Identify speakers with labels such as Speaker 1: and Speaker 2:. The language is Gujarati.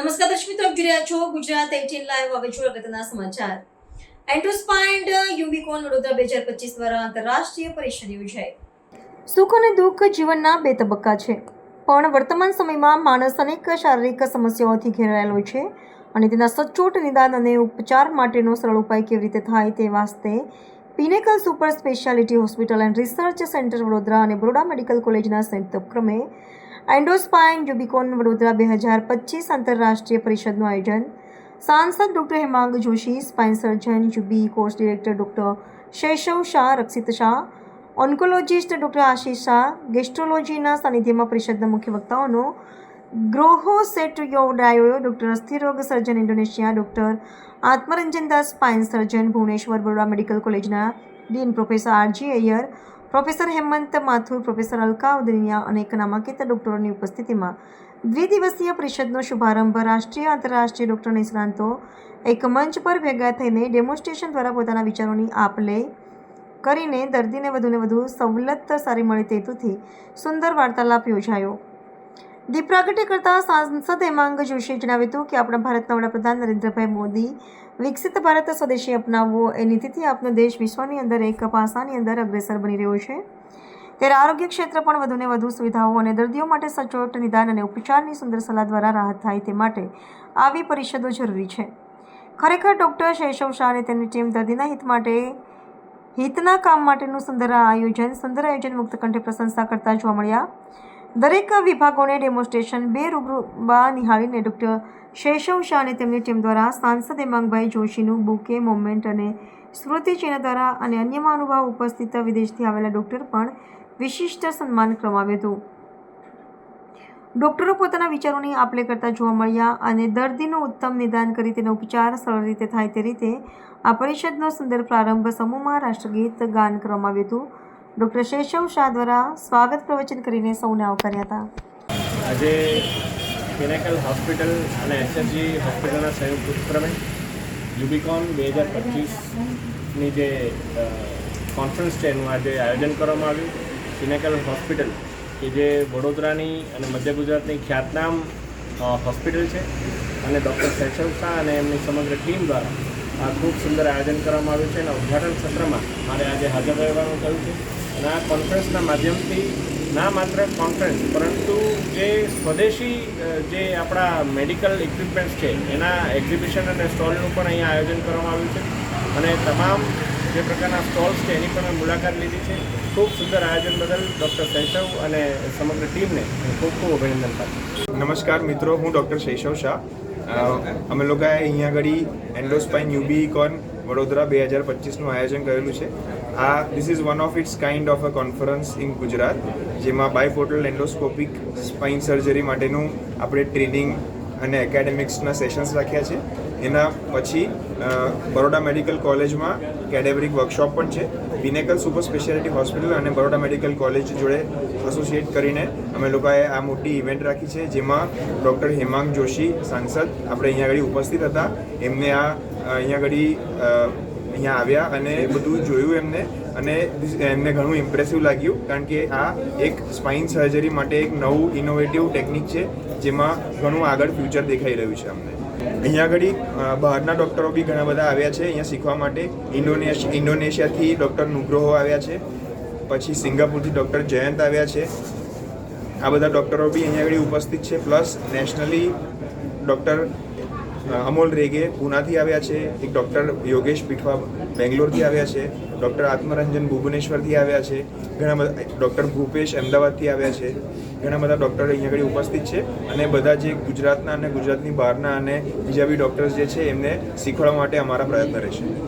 Speaker 1: નમસ્કાર દર્શક મિત્રો, આપ જોઈ રહ્યા છો ગુજરાત 18 લાઈવ. હવે જોઈએ અગત્યના સમાચાર. એન્ડોસ્પાઇન્ડ યુબિકોન વડોદરા 2025 દ્વારા આંતરરાષ્ટ્રીય પરિષદ યોજાઈ. સુખ અને દુઃખ જીવનના બે તબક્કા છે, પણ વર્તમાન સમયમાં માણસ અનેક શારીરિક સમસ્યાઓથી ઘેરાયેલો છે અને તેના સચોટ નિદાન અને ઉપચાર માટેનો સરળ ઉપાય કેવી રીતે થાય તે વાસ્તે pinnacle super speciality hospital and research centre Vadodara અને બરોડા મેડિકલ કોલેજના સંયુક્ત ઉપક્રમે એન્ડોસ્પાઇન યુબિકોન વડોદરા 2025 આંતરરાષ્ટ્રીય પરિષદનું આયોજન. સાંસદ doctor Hemang Joshi, spine surgeon UB course director doctor Shaishav Shah, Rakshit Shah, oncologist doctor Ashish Shah, ગેસ્ટ્રોલોજીના સાનિધ્યમાં પરિષદના મુખ્ય વક્તાઓનો ગ્રોહો સેટયોડાયો, ડૉક્ટર અસ્થિરોગ surgeon Indonesia, doctor Atmaranjan Das, spine surgeon Bhubaneswar, Baroda medical કોલેજના dean professor R G Iyer, professor Hemant Mathur, professor Alka Udaniya અને એક નામાંકિત ડૉક્ટરોની ઉપસ્થિતિમાં દ્વિદિવસીય પરિષદનો શુભારંભ રાષ્ટ્રીય આંતરરાષ્ટ્રીય ડૉક્ટર નિષ્ણાંતો એક મંચ પર ભેગા થઈને ડેમોન્સ્ટ્રેશન દ્વારા પોતાના વિચારોની આપ-લે કરીને દર્દીને વધુ સવલત સારી મળે તે હેતુથી સુંદર વાર્તાલાપ યોજાયો. દીપ પ્રાગટ્ય કરતા સાંસદ હેમાંગ જોશીએ જણાવ્યું હતું કે આપણા ભારતના વડાપ્રધાન નરેન્દ્રભાઈ મોદી વિકસિત ભારત સ્વદેશી અપનાવવો એ નીતિથી આપનો દેશ વિશ્વની અંદર એક પાસાની અંદર અગ્રેસર બની રહ્યો છે. ત્યારે આરોગ્ય ક્ષેત્ર પણ વધુને વધુ સુવિધાઓ અને દર્દીઓ માટે સચોટ નિદાન અને ઉપચારની સુંદર સલાહ દ્વારા રાહત થાય તે માટે આવી પરિષદો જરૂરી છે. ખરેખર ડૉક્ટર શૈશવ શાહ અને તેની ટીમ દર્દીના હિતના કામ માટેનું સુંદર આયોજન મુક્ત કંઠે પ્રશંસા કરતા જોવા મળ્યા. દરેક વિભાગોને ડેમોન્સ્ટ્રેશન બે રૂબરૂબા નિહાળીને ડૉક્ટર શૈશવ શાહ અને તેમની ટીમ દ્વારા સાંસદ હેમાંગભાઈ જોશીનું બુકે, મોમેન્ટ અને સ્મૃતિચિહ્ન દ્વારા અને અન્ય મહાનુભાવ ઉપસ્થિત વિદેશથી આવેલા ડૉક્ટર પણ વિશિષ્ટ સન્માન કરવામાં આવ્યું હતું. ડૉક્ટરો પોતાના વિચારોની આપ-લે કરતા જોવા મળ્યા અને દર્દીનું ઉત્તમ નિદાન કરી તેનો ઉપચાર સરળ રીતે થાય તે રીતે આ પરિષદનો સુંદર પ્રારંભ સમૂહમાં રાષ્ટ્રગીત ગાન કરવામાં આવ્યું હતું. ડૉક્ટર શૈશવ શાહ દ્વારા સ્વાગત પ્રવચન કરીને સૌને આવકાર્યા હતા.
Speaker 2: આજે પિનેકલ હોસ્પિટલ અને એસએસજી હોસ્પિટલના સંયુક્ત ઉપક્રમે યુબિકોન 2025ની જે કોન્ફરન્સ છે એનું આજે આયોજન કરવામાં આવ્યું. પિનેકલ હોસ્પિટલ કે જે વડોદરાની અને મધ્ય ગુજરાતની ખ્યાતનામ હોસ્પિટલ છે અને ડૉક્ટર શૈશવ શાહ અને એમની સમગ્ર ટીમ દ્વારા આ ખૂબ સુંદર આયોજન કરવામાં આવ્યું છે. અને ઉદ્ઘાટન સત્રમાં મારે આજે હાજર રહેવાનું થયું છે. અને આ કોન્ફરન્સના માધ્યમથી ના માત્ર કોન્ફરન્સ પરંતુ જે સ્વદેશી જે આપણા મેડિકલ ઇક્વિપમેન્ટ્સ છે એના એક્ઝિબિશન અને સ્ટોલનું પણ અહીંયા આયોજન કરવામાં આવ્યું છે. અને તમામ જે પ્રકારના સ્ટોલ્સ છે એની પણ મેં મુલાકાત લીધી છે. ખૂબ સુંદર આયોજન બદલ ડૉક્ટર શૈશવ અને સમગ્ર ટીમને ખૂબ ખૂબ અભિનંદન પાઠવું.
Speaker 3: નમસ્કાર મિત્રો, હું ડૉક્ટર શૈશવ શાહ. અમે લોકોએ અહીંયા આગળ એન્ડોસ્પાઇન યુબિકોન વડોદરા 2025નું આયોજન કરેલું છે. This is one of its kind of a conference in Gujarat, જેમાં બાયપોર્ટલ એન્ડોસ્કોપિક સ્પાઇન સર્જરી માટેનું આપણે ટ્રેનિંગ અને એકેડેમિક્સના સેશન્સ રાખ્યા છે. એના પછી બરોડા મેડિકલ કોલેજમાં કેડેવરિક વર્કશોપ પણ છે. પિનેકલ સુપર સ્પેશિયાલિટી હોસ્પિટલ અને બરોડા મેડિકલ કોલેજ જોડે એસોસિએટ કરીને અમે લોકોએ આ મોટી ઇવેન્ટ રાખી છે, જેમાં ડૉક્ટર હેમાંગ જોશી સાંસદ આપણે અહીંયા આગળ ઉપસ્થિત હતા. એમને અહીંયા આવ્યા અને બધું જોયું અને એમને ઘણું ઇમ્પ્રેસિવ લાગ્યું, કારણ કે આ એક સ્પાઇન સર્જરી માટે એક નવું ઇનોવેટિવ ટેકનિક છે, જેમાં ઘણું આગળ ફ્યુચર દેખાઈ રહ્યું છે અમને. અહીંયા આગળ બહારના ડૉક્ટરો બી ઘણા બધા આવ્યા છે અહીંયા શીખવા માટે. ઇન્ડોનેશિયાથી ડૉક્ટર નુગ્રોહો આવ્યા છે, પછી સિંગાપુરથી ડૉક્ટર જયંત આવ્યા છે. આ બધા ડૉક્ટરો બી અહીંયા આગળ ઉપસ્થિત છે. Plus nationally doctor Amol reggae પૂનાથી આવ્યા છે, એક ડૉક્ટર યોગેશ પીઠવા બેંગ્લોરથી આવ્યા છે, ડૉક્ટર આત્મરંજન ભુવનેશ્વરથી આવ્યા છે, ઘણા બધા ડૉક્ટર ભૂપેશ અમદાવાદથી આવ્યા છે. ઘણા બધા ડૉક્ટરો અહીંયા આગળ ઉપસ્થિત છે અને બધા જે ગુજરાતના અને ગુજરાતની બહારના અને બીજા બી ડૉક્ટર્સ જે છે એમને શીખવાડવા માટે અમારા પ્રયત્ન રહેશે.